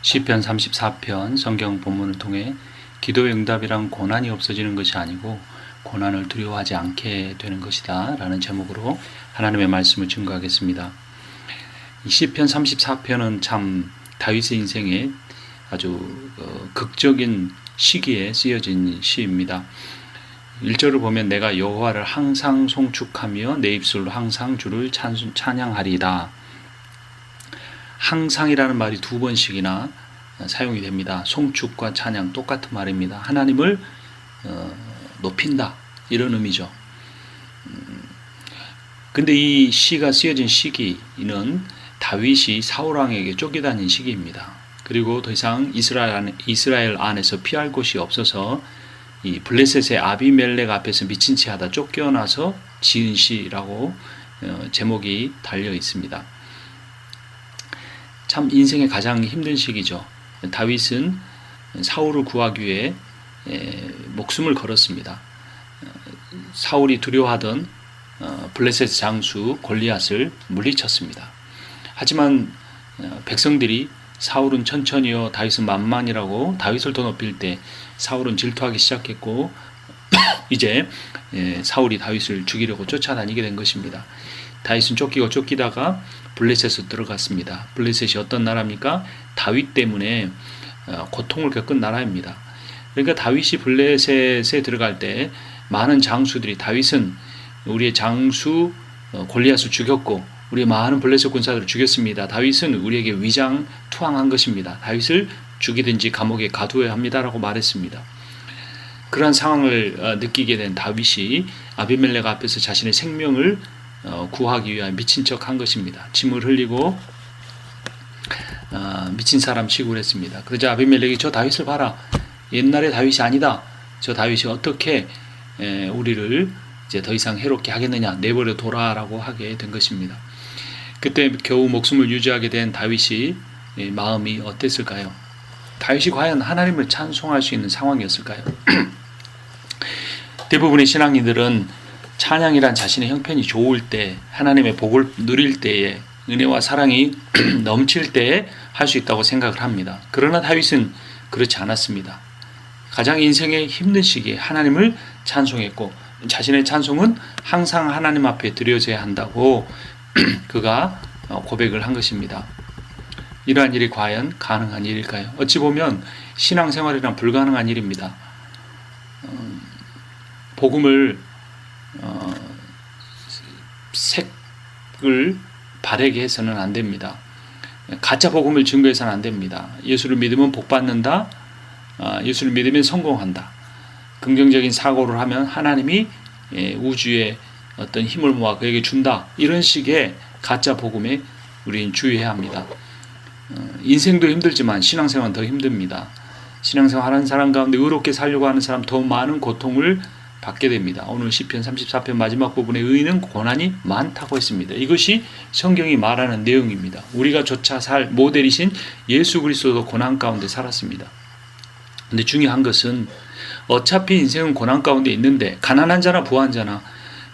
시편 34편 성경 본문을 통해 기도의 응답이란 고난이 없어지는 것이 아니고 고난을 두려워하지 않게 되는 것이다 라는 제목으로 하나님의 말씀을 증거하겠습니다. 이 시편 34편은 참 다윗의 인생에 아주 극적인 시기에 쓰여진 시입니다. 1절을 보면 내가 여호와를 항상 송축하며 내 입술로 항상 주를 찬양하리이다. 항상이라는 말이 두 번씩이나 사용이 됩니다. 송축과 찬양 똑같은 말입니다. 하나님을 높인다 이런 의미죠. 근데 이 시가 쓰여진 시기는 다윗이 사울왕에게 쫓겨다닌 시기입니다. 그리고 더 이상 이스라엘 안에서 피할 곳이 없어서 이 블레셋의 아비멜렉 앞에서 미친 채 하다 쫓겨나서 지은 시라고 제목이 달려 있습니다. 참 인생의 가장 힘든 시기죠. 다윗은 사울을 구하기 위해 목숨을 걸었습니다. 사울이 두려워하던 블레셋 장수 골리앗을 물리쳤습니다. 하지만 백성들이 사울은 천천히요 다윗은 만만이라고 다윗을 더 높일 때 사울은 질투하기 시작했고 이제 사울이 다윗을 죽이려고 쫓아다니게 된 것입니다. 다윗은 쫓기다가 블레셋으로 들어갔습니다. 블레셋이 어떤 나라입니까? 다윗 때문에 고통을 겪은 나라입니다. 그러니까 다윗이 블레셋에 들어갈 때 많은 장수들이 다윗은 우리의 장수 골리앗을 죽였고 우리의 많은 블레셋 군사들을 죽였습니다. 다윗은 우리에게 위장 투항한 것입니다. 다윗을 죽이든지 감옥에 가두어야 합니다라고 말했습니다. 그러한 상황을 느끼게 된 다윗이 아비멜렉 앞에서 자신의 생명을 구하기 위한 미친 척 한 것입니다. 침을 흘리고 미친 사람 취급을 했습니다. 그러자 아비멜렉이 저 다윗을 봐라. 옛날의 다윗이 아니다. 저 다윗이 어떻게 우리를 이제 더 이상 해롭게 하겠느냐. 내버려 둬라라고 하게 된 것입니다. 그때 겨우 목숨을 유지하게 된 다윗이 마음이 어땠을까요? 다윗이 과연 하나님을 찬송할 수 있는 상황이었을까요? 대부분의 신앙인들은 찬양이란 자신의 형편이 좋을 때, 하나님의 복을 누릴 때에, 은혜와 사랑이 넘칠 때에 할 수 있다고 생각을 합니다. 그러나 다윗은 그렇지 않았습니다. 가장 인생의 힘든 시기에 하나님을 찬송했고 자신의 찬송은 항상 하나님 앞에 드려져야 한다고 그가 고백을 한 것입니다. 이러한 일이 과연 가능한 일일까요? 어찌 보면 신앙생활이란 불가능한 일입니다. 복음을 색을 바래게 해서는 안 됩니다. 가짜 복음을 증거해서는 안 됩니다. 예수를 믿으면 복 받는다. 예수를 믿으면 성공한다. 긍정적인 사고를 하면 하나님이 우주에 어떤 힘을 모아 그에게 준다. 이런 식의 가짜 복음에 우리는 주의해야 합니다. 인생도 힘들지만 신앙생활은 더 힘듭니다. 신앙생활 하는 사람 가운데 의롭게 살려고 하는 사람 더 많은 고통을 받게 됩니다. 오늘 시편 34편 마지막 부분에 의인은 고난이 많다고 했습니다. 이것이 성경이 말하는 내용입니다. 우리가 조차 살 모델이신 예수 그리스도도 고난 가운데 살았습니다. 근데 중요한 것은 어차피 인생은 고난 가운데 있는데 가난한 자나 부한 자나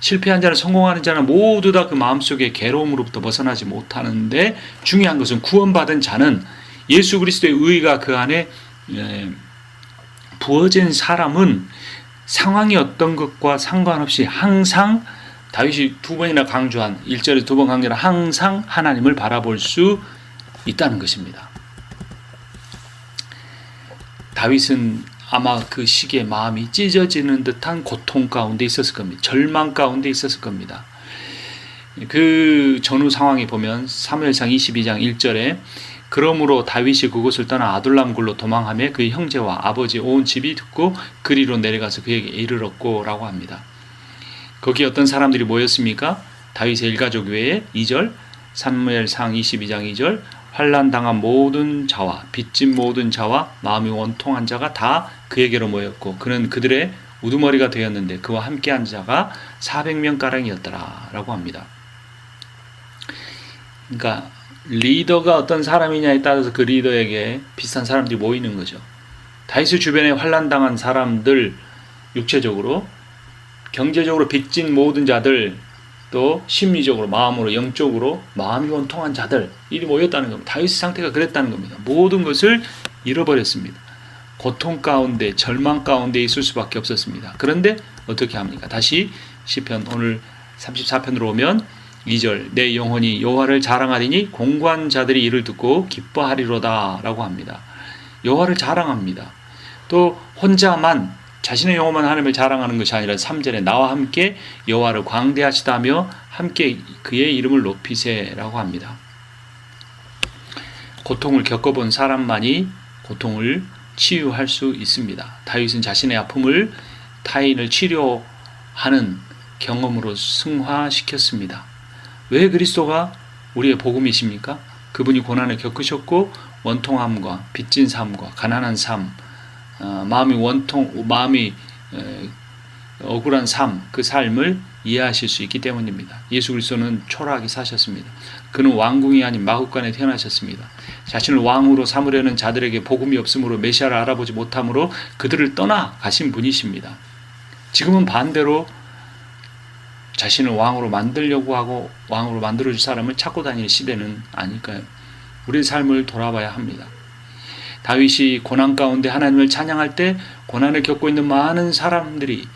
실패한 자나 성공하는 자나 모두 다 그 마음속에 괴로움으로부터 벗어나지 못하는데 중요한 것은 구원받은 자는 예수 그리스도의 의가 그 안에 부어진 사람은 상황이 어떤 것과 상관없이 항상 다윗이 두 번이나 강조한 1절에 두 번 강조한 항상 하나님을 바라볼 수 있다는 것입니다. 다윗은 아마 그 시기에 마음이 찢어지는 듯한 고통 가운데 있었을 겁니다. 절망 가운데 있었을 겁니다. 그 전후 상황에 보면 사무엘상 22장 1절에 그러므로 다윗이 그곳을 떠나 아둘람 굴로 도망하며 그의 형제와 아버지 온 집이 듣고 그리로 내려가서 그에게 이르렀고 라고 합니다. 거기 어떤 사람들이 모였습니까? 다윗의 일가족 외에 2절 사무엘상 22장 2절 환난당한 모든 자와 빚진 모든 자와 마음이 원통한 자가 다 그에게로 모였고 그는 그들의 우두머리가 되었는데 그와 함께한 자가 400명가량이었더라 라고 합니다. 그러니까 리더가 어떤 사람이냐에 따라서 그 리더에게 비슷한 사람들이 모이는 거죠. 다윗 주변에 환난당한 사람들, 육체적으로, 경제적으로 빚진 모든 자들, 또 심리적으로, 마음으로, 영적으로 마음이 원통한 자들이 모였다는 겁니다. 다윗의 상태가 그랬다는 겁니다. 모든 것을 잃어버렸습니다. 고통 가운데, 절망 가운데 있을 수밖에 없었습니다. 그런데 어떻게 합니까? 다시 시편 오늘 34편으로 오면 2절, 내 영혼이 여호와를 자랑하리니 공고한 자들이 이를 듣고 기뻐하리로다 라고 합니다. 여호와를 자랑합니다. 또 혼자만, 자신의 영혼만 하나님을 자랑하는 것이 아니라 3절에 나와 함께 여호와를 광대하시다며 함께 그의 이름을 높이세라고 합니다. 고통을 겪어본 사람만이 고통을 치유할 수 있습니다. 다윗은 자신의 아픔을 타인을 치료하는 경험으로 승화시켰습니다. 왜 그리스도가 우리의 복음이십니까? 그분이 고난을 겪으셨고 원통함과 빚진 삶과 가난한 삶, 마음이 억울한 삶, 그 삶을 이해하실 수 있기 때문입니다. 예수 그리스도는 초라하게 사셨습니다. 그는 왕궁이 아닌 마구간에 태어나셨습니다. 자신을 왕으로 삼으려는 자들에게 복음이 없으므로 메시아를 알아보지 못함으로 그들을 떠나 가신 분이십니다. 지금은 반대로 자신을 왕으로 만들려고 하고 왕으로 만들어줄 사람을 찾고 다니는 시대는 아닐까요? 우리의 삶을 돌아봐야 합니다. 다윗이 고난 가운데 하나님을 찬양할 때 고난을 겪고 있는 많은 사람들이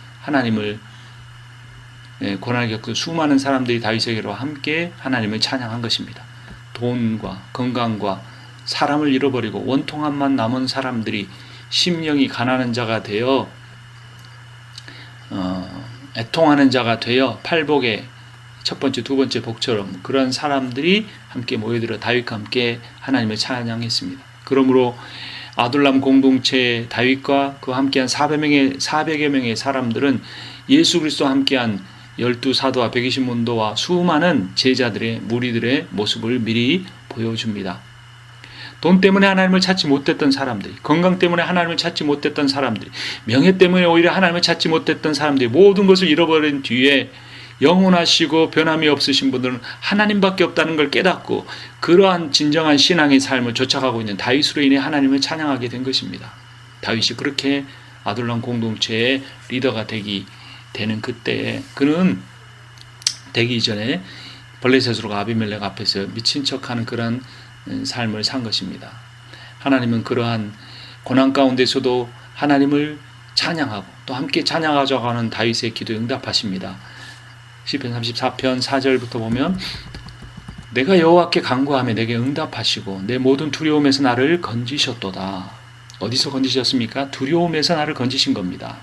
고난을 겪은 수많은 사람들이 다윗에게로 함께 하나님을 찬양한 것입니다. 돈과 건강과 사람을 잃어버리고 원통함만 남은 사람들이 심령이 가난한 자가 되어 애통하는 자가 되어 팔복의 첫 번째, 두 번째 복처럼 그런 사람들이 함께 모여들어 다윗과 함께 하나님을 찬양했습니다. 그러므로 아둘람 공동체 다윗과 그 함께한 400여 명의 사람들은 예수 그리스도와 함께한 12사도와 120문도와 수많은 제자들의 무리들의 모습을 미리 보여줍니다. 돈 때문에 하나님을 찾지 못했던 사람들이, 건강 때문에 하나님을 찾지 못했던 사람들이, 명예 때문에 오히려 하나님을 찾지 못했던 사람들이 모든 것을 잃어버린 뒤에 영원하시고 변함이 없으신 분들은 하나님밖에 없다는 걸 깨닫고 그러한 진정한 신앙의 삶을 쫓아가고 있는 다윗으로 인해 하나님을 찬양하게 된 것입니다. 다윗이 그렇게 아둘람 공동체의 리더가 되는 그때에 그는 되기 이전에 블레셋으로 아비멜렉 앞에서 미친 척하는 그런 삶을 산 것입니다. 하나님은 그러한 고난 가운데서도 하나님을 찬양하고 또 함께 찬양하자고 하는 다윗의 기도에 응답하십니다. 시편 34편 4절부터 보면 내가 여호와께 간구하며 내게 응답하시고 내 모든 두려움에서 나를 건지셨도다. 어디서 건지셨습니까? 두려움에서 나를 건지신 겁니다.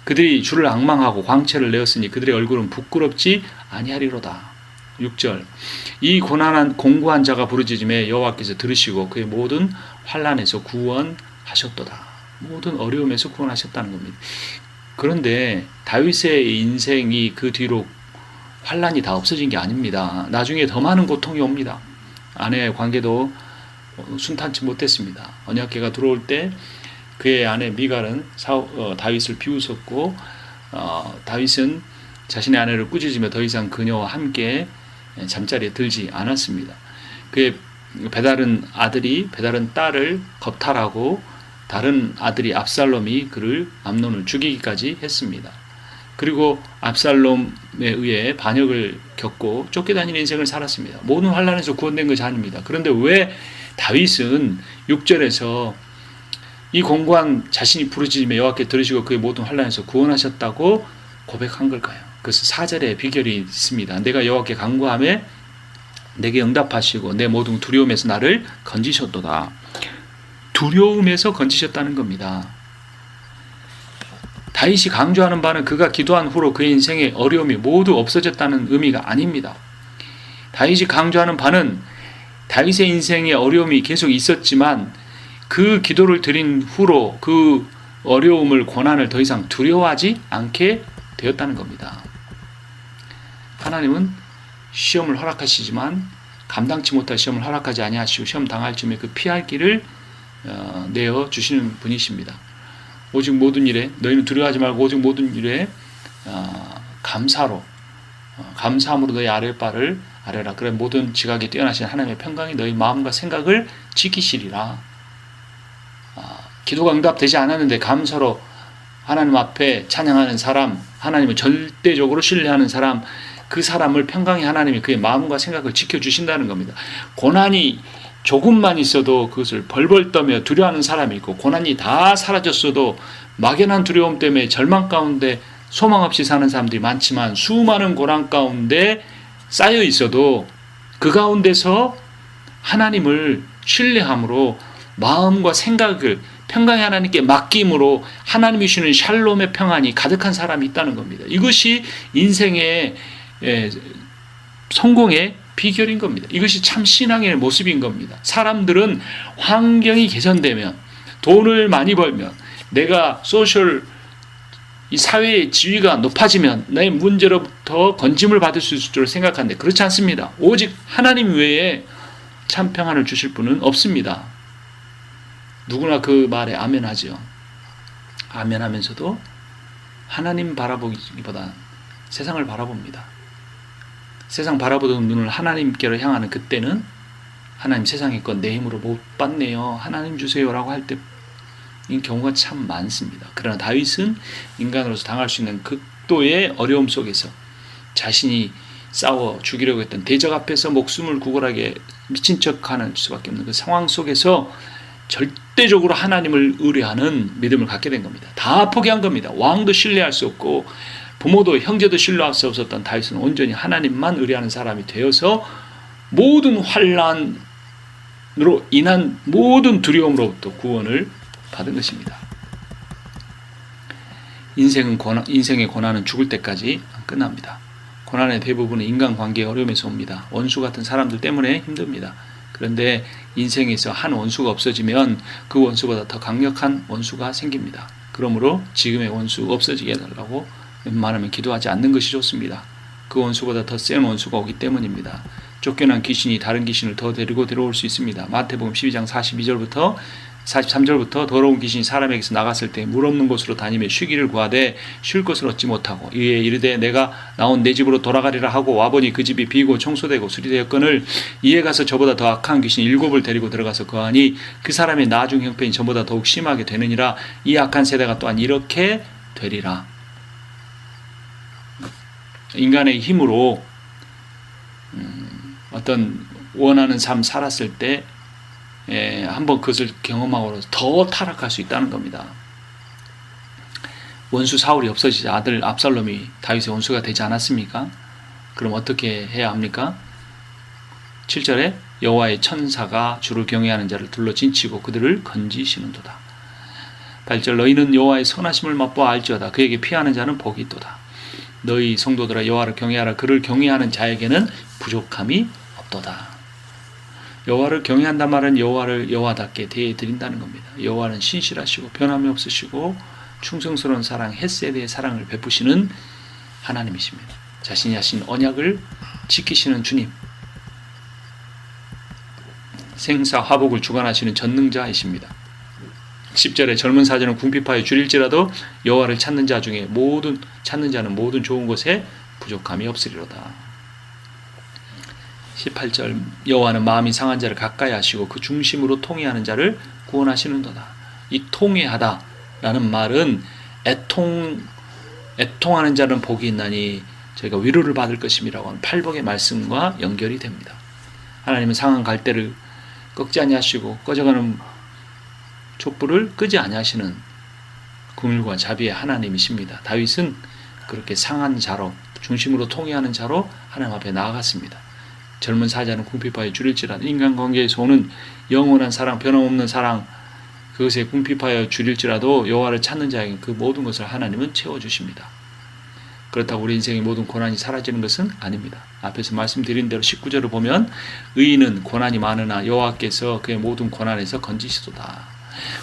그들이 주를 앙망하고 광채를 내었으니 그들의 얼굴은 부끄럽지 아니하리로다. 6절 이 고난한 공고한 자가 부르짖음에 여호와께서 들으시고 그의 모든 환난에서 구원하셨도다. 모든 어려움에서 구원하셨다는 겁니다. 그런데 다윗의 인생이 그 뒤로 환난이 다 없어진 게 아닙니다. 나중에 더 많은 고통이 옵니다. 아내의 관계도 순탄치 못했습니다. 언약궤가 들어올 때 그의 아내 미갈은 다윗을 비웃었고 다윗은 자신의 아내를 꾸짖으며 더 이상 그녀와 함께 잠자리에 들지 않았습니다. 그의 배다른 딸을 겁탈하고 다른 아들이 압살롬이 암논을 죽이기까지 했습니다. 그리고 압살롬에 의해 반역을 겪고 쫓겨다니는 인생을 살았습니다. 모든 환난에서 구원된 것이 아닙니다. 그런데 왜 다윗은 6절에서 이 공고한 자신이 부르짖으며 여호와께 들으시고 그의 모든 환난에서 구원하셨다고 고백한 걸까요? 그래서 4절에 비결이 있습니다. 내가 여호와께 간구하며 내게 응답하시고 내 모든 두려움에서 나를 건지셨도다. 두려움에서 건지셨다는 겁니다. 다윗이 강조하는 바는 그가 기도한 후로 그의 인생의 어려움이 모두 없어졌다는 의미가 아닙니다. 다윗이 강조하는 바는 다윗의 인생의 어려움이 계속 있었지만 그 기도를 드린 후로 그 어려움을, 고난을 더 이상 두려워하지 않게 되었다는 겁니다. 하나님은 시험을 허락하시지만 감당치 못할 시험을 허락하지 아니하시고 시험 당할 쯤에 그 피할 길을 내어 주시는 분이십니다. 오직 모든 일에 너희는 두려워하지 말고 오직 모든 일에 감사함으로 너희 아랫바를 아뢰라. 그래 모든 지각에 뛰어나신 하나님의 평강이 너희 마음과 생각을 지키시리라. 기도가 응답되지 않았는데 감사로 하나님 앞에 찬양하는 사람, 하나님을 절대적으로 신뢰하는 사람, 그 사람을 평강의 하나님이 그의 마음과 생각을 지켜주신다는 겁니다. 고난이 조금만 있어도 그것을 벌벌 떠며 두려워하는 사람이 있고, 고난이 다 사라졌어도 막연한 두려움 때문에 절망 가운데 소망 없이 사는 사람들이 많지만, 수많은 고난 가운데 쌓여 있어도 그 가운데서 하나님을 신뢰함으로 마음과 생각을 평강의 하나님께 맡김으로 하나님이 주시는 샬롬의 평안이 가득한 사람이 있다는 겁니다. 이것이 인생의 성공의 비결인 겁니다. 이것이 참 신앙의 모습인 겁니다. 사람들은 환경이 개선되면, 돈을 많이 벌면, 내가 이 사회의 지위가 높아지면 나의 문제로부터 건짐을 받을 수 있을 줄 생각하는데, 그렇지 않습니다. 오직 하나님 외에 참 평안을 주실 분은 없습니다. 누구나 그 말에 아멘하죠. 아멘하면서도 하나님 바라보기보다 세상을 바라봅니다. 세상 바라보던 눈을 하나님께로 향하는 그때는 하나님, 세상의 것 내 힘으로 못 받네요, 하나님 주세요라고 할 때인 경우가 참 많습니다. 그러나 다윗은 인간으로서 당할 수 있는 극도의 어려움 속에서 자신이 싸워 죽이려고 했던 대적 앞에서 목숨을 구걸하게 미친 척하는 수밖에 없는 그 상황 속에서 절대적으로 하나님을 의뢰하는 믿음을 갖게 된 겁니다. 다 포기한 겁니다. 왕도 신뢰할 수 없고 부모도 형제도 신뢰할 수 없었던 다윗은 온전히 하나님만 의뢰하는 사람이 되어서 모든 환난으로 인한 모든 두려움으로부터 구원을 받은 것입니다. 인생의 고난은 죽을 때까지 끝납니다. 고난의 대부분은 인간관계의 어려움에서 옵니다. 원수 같은 사람들 때문에 힘듭니다. 그런데 인생에서 한 원수가 없어지면 그 원수보다 더 강력한 원수가 생깁니다. 그러므로 지금의 원수 없어지게 해달라고 웬만하면 기도하지 않는 것이 좋습니다. 그 원수보다 더 센 원수가 오기 때문입니다. 쫓겨난 귀신이 다른 귀신을 더 데리고 들어올 수 있습니다. 마태복음 12장 42절부터 43절부터 더러운 귀신이 사람에게서 나갔을 때 물 없는 곳으로 다니며 쉬기를 구하되 쉴 것을 얻지 못하고 이에 이르되 내가 나온 내 집으로 돌아가리라 하고 와보니 그 집이 비고 청소되고 수리되었거늘 이에 가서 저보다 더 악한 귀신 7을 데리고 들어가서 거하니 그 사람의 나중 형편이 저보다 더욱 심하게 되느니라. 이 악한 세대가 또한 이렇게 되리라. 인간의 힘으로 어떤 원하는 삶 살았을 때 한번 그것을 경험하고 더 타락할 수 있다는 겁니다. 원수 사울이 없어지자 아들 압살롬이 다윗의 원수가 되지 않았습니까? 그럼 어떻게 해야 합니까? 7절에 여호와의 천사가 주를 경외하는 자를 둘러 진치고 그들을 건지시는도다. 8절 너희는 여호와의 선하심을 맛보아 알지어다. 그에게 피하는 자는 복이 있도다. 너희 성도들아 여호와를 경외하라. 그를 경외하는 자에게는 부족함이 없도다. 여호와를 경외한단 말은 여호와를 여호와답게 대해드린다는 겁니다. 여호와는 신실하시고 변함이 없으시고 충성스러운 사랑, 헷세대의 사랑을 베푸시는 하나님이십니다. 자신이 하신 언약을 지키시는 주님, 생사화복을 주관하시는 전능자이십니다. 10절에 젊은 사자는 궁핍하여 줄일지라도 여호와를 찾는 자 중에 찾는 자는 모든 좋은 것에 부족함이 없으리로다. 18절 여호와는 마음이 상한 자를 가까이 하시고 그 중심으로 통회하는 자를 구원하시는도다. 이 통회하다라는 말은 애통하는 자는 복이 있나니 저희가 위로를 받을 것임이라고 하는 팔복의 말씀과 연결이 됩니다. 하나님은 상한 갈대를 꺾지 아니하시고 꺼져가는 촛불을 끄지 아니하시는 긍휼과 자비의 하나님이십니다. 다윗은 그렇게 상한 자로, 중심으로 통회하는 자로 하나님 앞에 나아갔습니다. 젊은 사자는 궁핍하여 줄일지라도 인간관계에서 오는 영원한 사랑, 변함없는 사랑, 그것에 궁핍하여 줄일지라도 여호와를 찾는 자에게 그 모든 것을 하나님은 채워주십니다. 그렇다고 우리 인생의 모든 고난이 사라지는 것은 아닙니다. 앞에서 말씀드린 대로 19절을 보면 의인은 고난이 많으나 여호와께서 그의 모든 고난에서 건지시도다.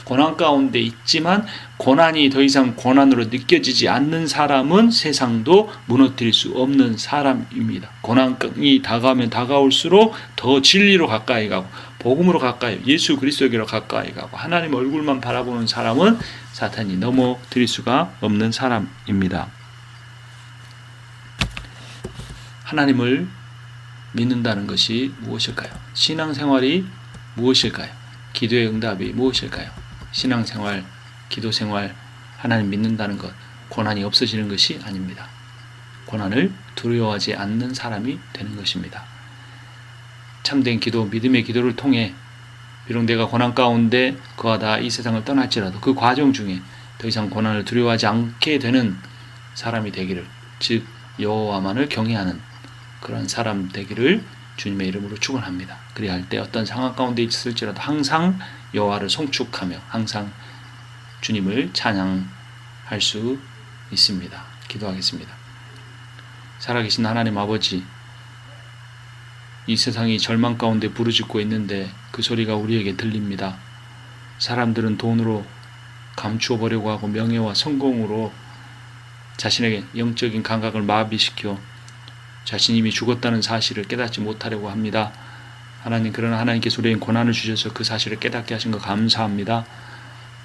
고난 가운데 있지만 고난이 더 이상 고난으로 느껴지지 않는 사람은 세상도 무너뜨릴 수 없는 사람입니다. 고난이 다가오면 다가올수록 더 진리로 가까이 가고 복음으로 가까이, 예수 그리스도에게로 가까이 가고 하나님 얼굴만 바라보는 사람은 사탄이 넘어뜨릴 수가 없는 사람입니다. 하나님을 믿는다는 것이 무엇일까요? 신앙생활이 무엇일까요? 기도의 응답이 무엇일까요? 신앙생활, 기도생활, 하나님 믿는다는 것, 고난이 없어지는 것이 아닙니다. 고난을 두려워하지 않는 사람이 되는 것입니다. 참된 기도, 믿음의 기도를 통해 비록 내가 고난 가운데 거하다 이 세상을 떠날지라도 그 과정 중에 더 이상 고난을 두려워하지 않게 되는 사람이 되기를, 즉 여호와만을 경외하는 그런 사람 되기를 주님의 이름으로 축원합니다. 그리할 때 어떤 상황 가운데 있을지라도 항상 여호와를 송축하며 항상 주님을 찬양할 수 있습니다. 기도하겠습니다. 살아계신 하나님 아버지, 이 세상이 절망 가운데 부르짖고 있는데 그 소리가 우리에게 들립니다. 사람들은 돈으로 감추어 보려고 하고 명예와 성공으로 자신의 영적인 감각을 마비시켜 자신이 이미 죽었다는 사실을 깨닫지 못하려고 합니다. 하나님, 그러나 하나님께서 우리에게 고난을 주셔서 그 사실을 깨닫게 하신 것 감사합니다.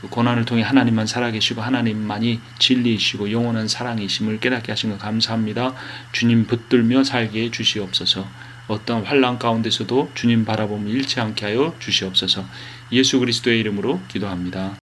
그 고난을 통해 하나님만 살아계시고 하나님만이 진리이시고 영원한 사랑이심을 깨닫게 하신 것 감사합니다. 주님 붙들며 살게 해 주시옵소서. 어떤 환난 가운데서도 주님 바라보며 잃지 않게 하여 주시옵소서. 예수 그리스도의 이름으로 기도합니다.